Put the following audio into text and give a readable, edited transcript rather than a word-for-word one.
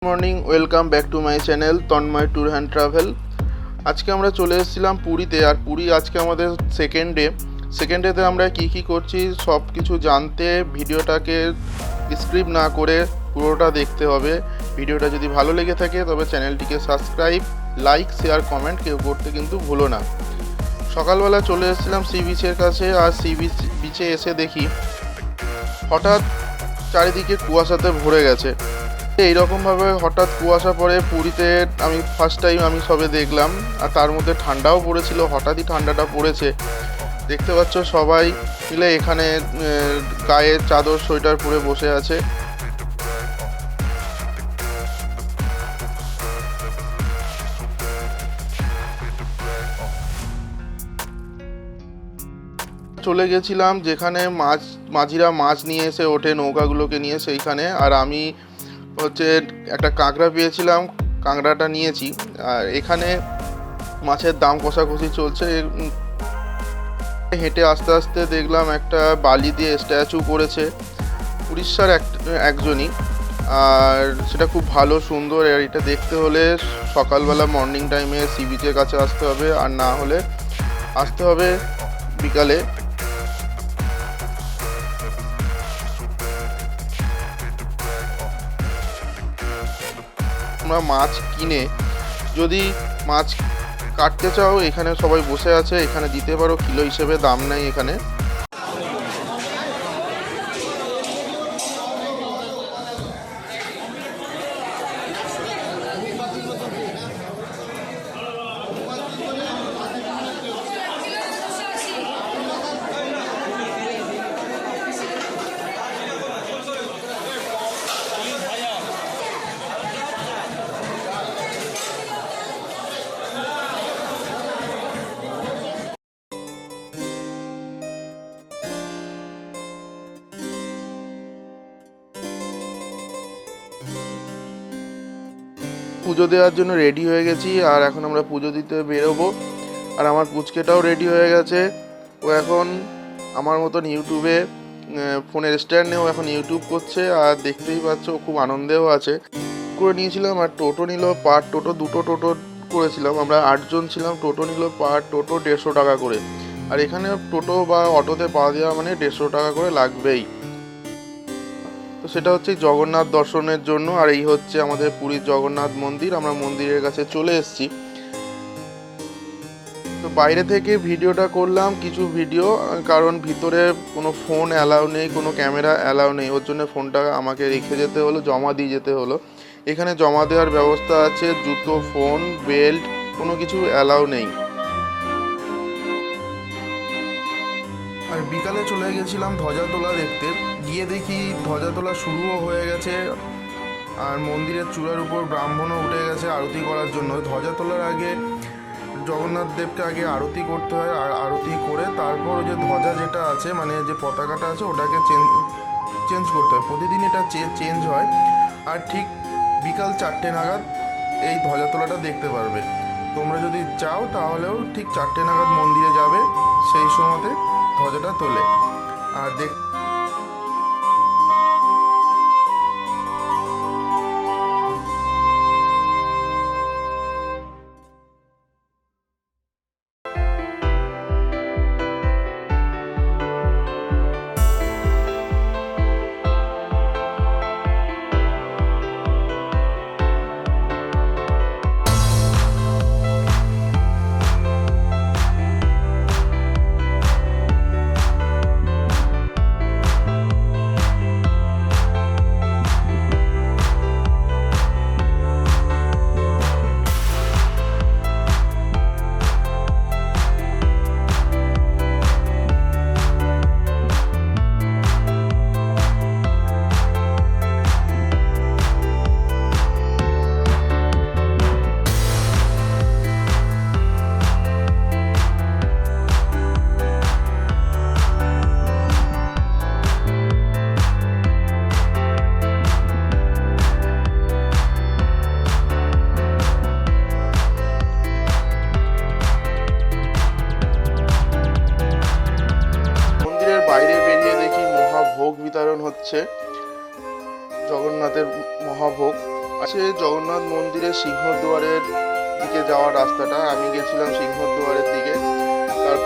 Morning, welcome back to my channel Tanmoy tour and travel. আজকে আমরা চলে এসেছিলাম পুরীতে। আর পুরী আজকে আমাদের সেকেন্ড ডেতে আমরা কি করছি সব কিছু জানতে ভিডিওটাকে স্কিপ না করে পুরোটা দেখতে হবে। ভিডিওটা যদি ভালো লেগে থাকে তবে চ্যানেলটিকে সাবস্ক্রাইব, লাইক, শেয়ার, কমেন্ট কেউ করতে কিন্তু ভুলো না। সকালবেলা চলে এসেছিলাম সি বিচের কাছে। আর সি বিচে এসে দেখি হঠাৎ চারিদিকে কুয়াশাতে ভরে গেছে। এইরকমভাবে হঠাৎ কুয়াশা পড়ে পুরীতে আমি ফার্স্ট টাইম সবে দেখলাম। আর তার মধ্যে ঠান্ডাও পড়েছিল, হঠাৎই ঠান্ডাটা পড়েছে। দেখতে পাচ্ছ সবাই মিলে এখানে গায়ে চাদর সোয়েটার পরে বসে আছে। চলে গেছিলাম যেখানে মাঝিরা মাছ নিয়ে এসে ওঠে নৌকাগুলোকে নিয়ে, সেইখানে। আর আমি একটা কাঁকড়া পেয়েছিলাম, কাঁকড়াটা নিয়েছি। আর এখানে মাছের দাম কষাকষি চলছে। হেঁটে আস্তে আস্তে দেখলাম একটা বালি দিয়ে স্ট্যাচু করেছে উড়িষ্যার একজনই। আর সেটা খুব ভালো, সুন্দর। আর এটা দেখতে হলে সকালবেলা মর্নিং টাইমে সি বিচের কাছে আসতে হবে, আর না হলে আসতে হবে বিকালে। তোমরা মাছ কিনে যদি মাছ কাটতে চাও, এখানে সবাই বসে আছে, এখানে দিতে পারো, কিলো হিসেবে দাম নেই এখানে। পুজো দেওয়ার জন্য রেডি হয়ে গেছি, আর এখন আমরা পুজো দিতে বেরোবো। আর আমার পুচকেটাও রেডি হয়ে গেছে। ও এখন আমার মতন ইউটিউবে ফোনের স্ট্যান্ড নিয়েও এখন ইউটিউব করছে। আর দেখতেই পাচ্ছ খুব আনন্দেও আছে। করে নিয়েছিলাম। আর টোটো নিল পার টোটো, দুটো টোটো করেছিলাম, আমরা 8 জন ছিলাম। টোটো নিল পার টোটো 150 টাকা করে। আর এখানে টোটো বা অটোতে পাওয়া যাওয়া মানে 150 টাকা করে লাগবেই। তো সেটা হচ্ছে জগন্নাথ দর্শনের জন্য। আর এই হচ্ছে আমাদের পুরীর জগন্নাথ মন্দির। আমরা মন্দিরের কাছে চলে এসেছি। তো বাইরে থেকে ভিডিওটা করলাম কিছু ভিডিও, কারণ ভিতরে কোনো ফোন অ্যালাউ নেই, কোনো ক্যামেরা অ্যালাউ নেই। ওর জন্য ফোনটা আমাকে রেখে যেতে হলো, জমা দিয়ে যেতে হলো। এখানে জমা দেওয়ার ব্যবস্থা আছে, জুতো, ফোন, বেল্ট, কোনো কিছু অ্যালাউ নেই। আর বিকালে চলে গেছিলাম ধ্বজা তোলা দেখতে। গিয়ে দেখি ধ্বজা তোলা শুরুও হয়ে গেছে। আর মন্দিরের চূড়ার উপর ব্রাহ্মণও উঠে গেছে আরতি করার জন্য। ধ্বজা তোলার আগে জগন্নাথ দেবকে আগে আরতি করতে হয়। আর আরতি করে তারপর যে ধ্বজা যেটা আছে, মানে যে পতাকাটা আছে, ওটাকে চেঞ্জ করতে হয়। প্রতিদিন এটা চেঞ্জ হয়। আর ঠিক বিকাল 4টে নাগাদ এই ধ্বজা তোলাটা দেখতে পারবে। তোমরা যদি চাও তাহলেও ঠিক 4টে নাগাদ মন্দিরে যাবে, সেই সময়তে ধ্বজাটা তোলে। আর বিতরণ হচ্ছে জগন্নাথের মহাভোগ। আছে জগন্নাথ মন্দিরের সিংহদ্বারের দিকে যাওয়ার রাস্তাটা। আমি গেছিলাম সিংহদ্বারের দিকে। তার